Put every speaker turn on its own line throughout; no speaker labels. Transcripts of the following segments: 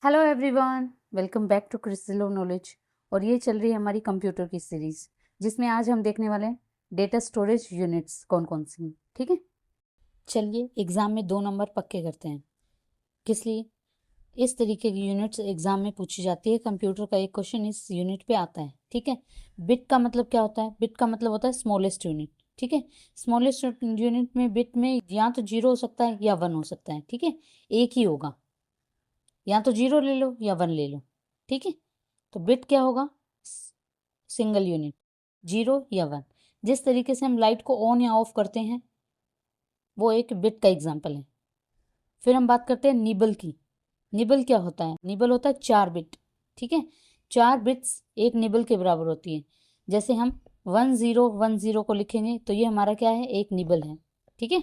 Hello everyone, welcome back to crystallo knowledge. और ये चल रही है हमारी कंप्यूटर की सीरीज, जिसमें आज हम देखने वाले हैं डेटा स्टोरेज यूनिट्स कौन कौन सी हैं। ठीक है, चलिए एग्जाम में 2 नंबर पक्के करते हैं। किस लिए? इस तरीके की यूनिट्स एग्जाम में पूछी जाती है। कंप्यूटर का एक क्वेश्चन इस यूनिट पे आता है। ठीक है, बिट का मतलब क्या होता है? बिट का मतलब होता है स्मॉलेस्ट यूनिट। ठीक है, स्मॉलेस्ट यूनिट में बिट में या तो 0 हो सकता है या 1 हो सकता है। ठीक है, एक ही होगा, या तो 0 ले लो या 1 ले लो। ठीक है, तो बिट क्या होगा? सिंगल यूनिट, 0 या 1। जिस तरीके से हम लाइट को ऑन या ऑफ करते हैं, वो एक बिट का एग्जाम्पल है। फिर हम बात करते हैं निबल की। निबल क्या होता है? निबल होता है 4 बिट। ठीक है, 4 बिट्स एक निबल के बराबर होती है। जैसे हम 1010 को लिखेंगे तो ये हमारा क्या है? एक निबल है। ठीक है,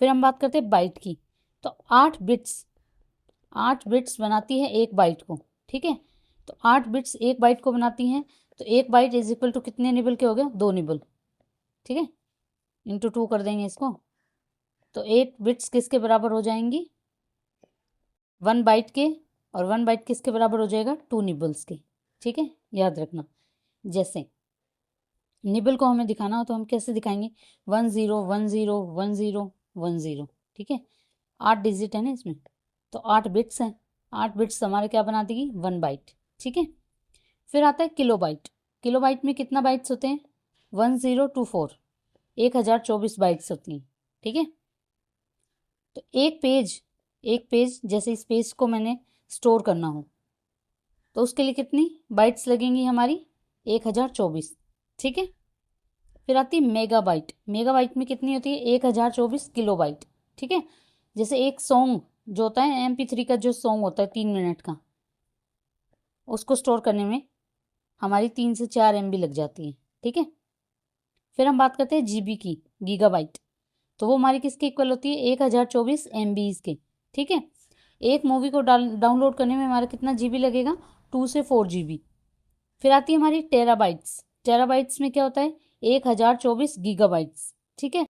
फिर हम बात करते हैं बाइट की। तो 8 बिट्स बनाती है एक बाइट को। ठीक है, तो 8 बिट्स एक बाइट को बनाती हैं, तो एक बाइट इज इक्वल टू कितने निबल के हो गए? 2 निबल। ठीक है, इंटू 2 कर देंगे इसको, तो 8 बिट्स किसके बराबर हो जाएंगी? 1 बाइट के। और 1 बाइट किसके बराबर हो जाएगा? 2 निबल्स के। ठीक है, याद रखना। जैसे निबल को हमें दिखाना हो तो हम कैसे दिखाएंगे? 10101010। ठीक है, 8 डिजिट है ना इसमें, तो 8 बिट्स हैं। 8 बिट्स हमारे क्या बना देगी? 1 बाइट। ठीक है, फिर आता है किलो बाइट। किलो बाइट में कितना बाइट्स होते हैं? 1024, 1024 बाइट्स होती हैं। ठीक है, तो एक पेज जैसे इस पेज को मैंने स्टोर करना हो तो उसके लिए कितनी बाइट्स लगेंगी हमारी? 1024। ठीक है, फिर आती है मेगा बाइट। मेगा बाइट में कितनी होती है? 1024 किलो बाइट। ठीक है, जैसे एक सॉन्ग जो होता है MP3 का, जो सॉन्ग होता है 3 मिनट का, उसको स्टोर करने में हमारी 3 से 4 MB लग जाती है। ठीक है, फिर हम बात करते हैं GB की, गीगाबाइट। तो वो हमारी किसके इक्वल होती है? 1024 MBs के। ठीक है, एक मूवी को डाउनलोड करने में हमारा कितना GB लगेगा? 2 से 4 GB। फिर आती है हमारी टेराबाइट्स। टेराबाइट्स में क्या होता है? 1024 गीगाबाइट्स। ठीक है,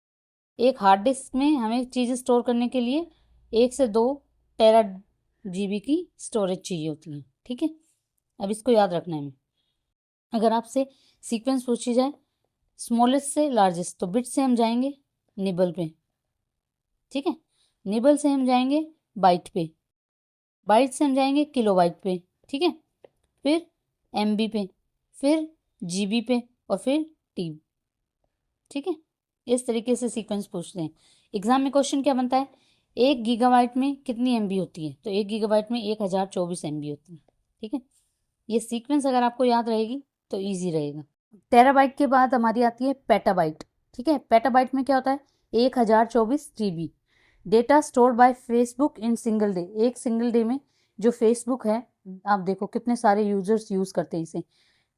एक हार्ड डिस्क में हमें चीज़ें स्टोर करने के लिए 1 से 2 टेरा GB की स्टोरेज चाहिए होती है। ठीक है, अब इसको याद रखना है हमें। अगर आपसे सीक्वेंस पूछी जाए स्मॉलेस्ट से लार्जेस्ट, तो बिट से हम जाएंगे निबल पे। ठीक है, निबल से हम जाएंगे बाइट पे, बाइट से हम जाएंगे किलो बाइट पे। ठीक है, फिर MB पे, फिर GB पे, और फिर T। ठीक है, इस तरीके से सीक्वेंस पूछते हैं। एग्जाम में क्वेश्चन क्या बनता है? 1 गीगाबाइट में कितनी MB होती है? तो 1 गीगाबाइट में 1024 MB होती है। ठीक है, ये सीक्वेंस अगर आपको याद रहेगी तो ईजी रहेगा। टेराबाइट के बाद हमारी आती है पेटाबाइट। ठीक है, पेटाबाइट में क्या होता है? 1024 GB data stored bye Facebook in single day. एक सिंगल डे में जो फेसबुक है, आप देखो कितने सारे यूजर्स यूज करते हैं इसे।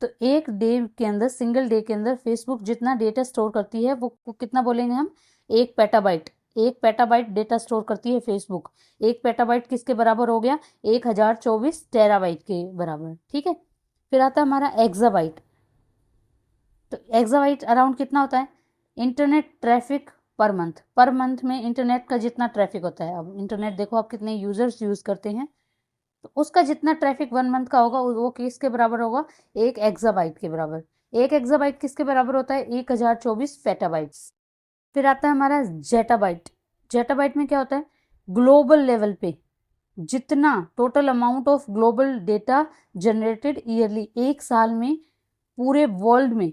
तो एक डे के अंदर, सिंगल डे के अंदर फेसबुक जितना डेटा स्टोर करती है वो कितना बोलेंगे हम? 1 पेटाबाइट। 1 पेटाबाइट डेटा स्टोर करती है फेसबुक। 1 पेटाबाइट किसके बराबर हो गया? 1024 टेराबाइट के बराबर। ठीक है, फिर आता है हमारा एक्साबाइट। तो एक्साबाइट अराउंड कितना होता है? Internet traffic per month. Per month में इंटरनेट का जितना ट्रैफिक होता है, अब इंटरनेट देखो आप कितने यूजर्स यूज करते हैं, तो उसका जितना ट्रैफिक 1 मंथ का होगा वो किसके बराबर होगा? 1 एक्साबाइट के बराबर। 1 एक्साबाइट किसके बराबर होता है? 1024 पेटाबाइट्स। फिर आता है हमारा जेटाबाइट। जेटाबाइट में क्या होता है? ग्लोबल लेवल पे जितना total amount of global data generated yearly, एक साल में पूरे वर्ल्ड में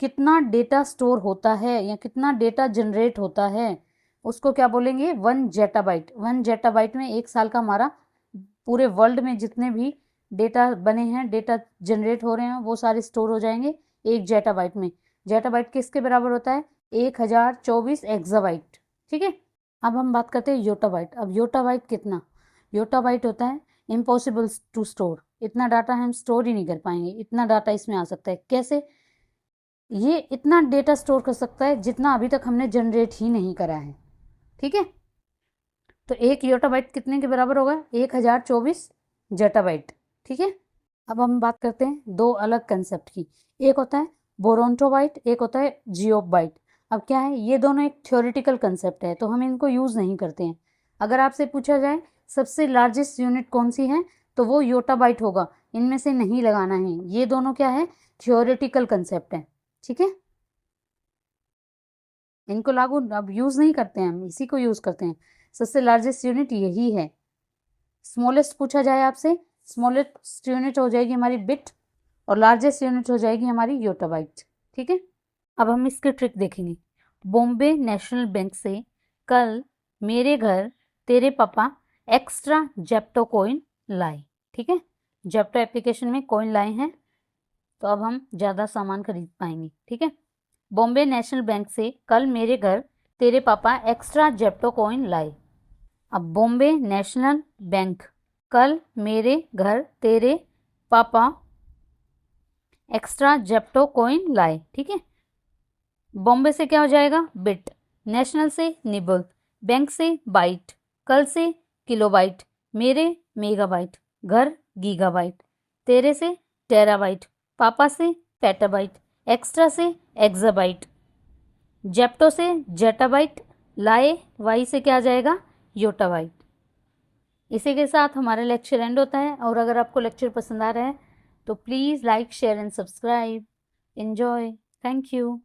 कितना डेटा स्टोर होता है या कितना डेटा जनरेट होता है, उसको क्या बोलेंगे? 1 जेटाबाइट। 1 जेटाबाइट में एक साल का हमारा पूरे वर्ल्ड में जितने भी डेटा बने हैं, डेटा जनरेट हो रहे हैं, वो सारे स्टोर हो जाएंगे 1 जेटाबाइट में। जेटाबाइट किसके बराबर होता है? 1024 एक्साबाइट। ठीक है, अब हम बात करते हैं योटाबाइट। अब योटाबाइट कितना? योटाबाइट होता है इम्पॉसिबल टू स्टोर। इतना डाटा हम स्टोर ही नहीं कर पाएंगे। इतना डाटा इसमें आ सकता है कैसे? ये इतना डेटा स्टोर कर सकता है जितना अभी तक हमने जनरेट ही नहीं करा है। ठीक है, तो 1 योटाबाइट कितने के बराबर होगा? 1024 जेटाबाइट। ठीक है, अब हम बात करते हैं 2 अलग कंसेप्ट की। एक होता है बोरोंटोबाइट, एक होता है जियोबाइट। अब क्या है, ये दोनों एक थ्योरेटिकल कंसेप्ट है तो हम इनको यूज़ नहीं करते हैं। अगर आपसे पूछा जाए सबसे लार्जेस्ट यूनिट कौन सी है, तो वो योटाबाइट होगा। इनमें से नहीं लगाना है, ये दोनों क्या है, थियोरेटिकल कंसेप्ट है, ठीक है। इनको लागू अब यूज नहीं करते हैं, हम इसी को यूज करते हैं। सबसे लार्जेस्ट यूनिट यही है। स्मॉलेस्ट पूछा जाए आपसे, स्मॉलेस्ट यूनिट हो जाएगी हमारी बिट और लार्जेस्ट यूनिट हो जाएगी हमारी योटाबाइट, ठीक है। अब हम इसके ट्रिक देखेंगे। बॉम्बे नेशनल बैंक से कल मेरे घर तेरे पापा एक्स्ट्रा जेप्टो कॉइन लाए, ठीक है। जेप्टो एप्लीकेशन में कॉइन लाए हैं, तो अब हम ज़्यादा सामान खरीद पाएंगे, ठीक है। बॉम्बे नेशनल बैंक से कल मेरे घर तेरे पापा एक्स्ट्रा जेप्टो कॉइन लाए। अब बॉम्बे नेशनल बैंक कल मेरे घर तेरे पापा एक्स्ट्रा जेप्टो कॉइन लाए, ठीक है। बॉम्बे से क्या हो जाएगा, बिट, नेशनल से निबल, बैंक से बाइट, कल से किलोबाइट, मेरे मेगाबाइट, घर गीगाबाइट, तेरे से टेराबाइट, पापा से पेटाबाइट, एक्स्ट्रा से एक्साबाइट, जेप्टो से जेटाबाइट, लाए वाई से क्या आ जाएगा, योटाबाइट। इसी के साथ हमारा लेक्चर एंड होता है। और अगर आपको लेक्चर पसंद आ रहा है तो please like share and subscribe. Enjoy. Thank you.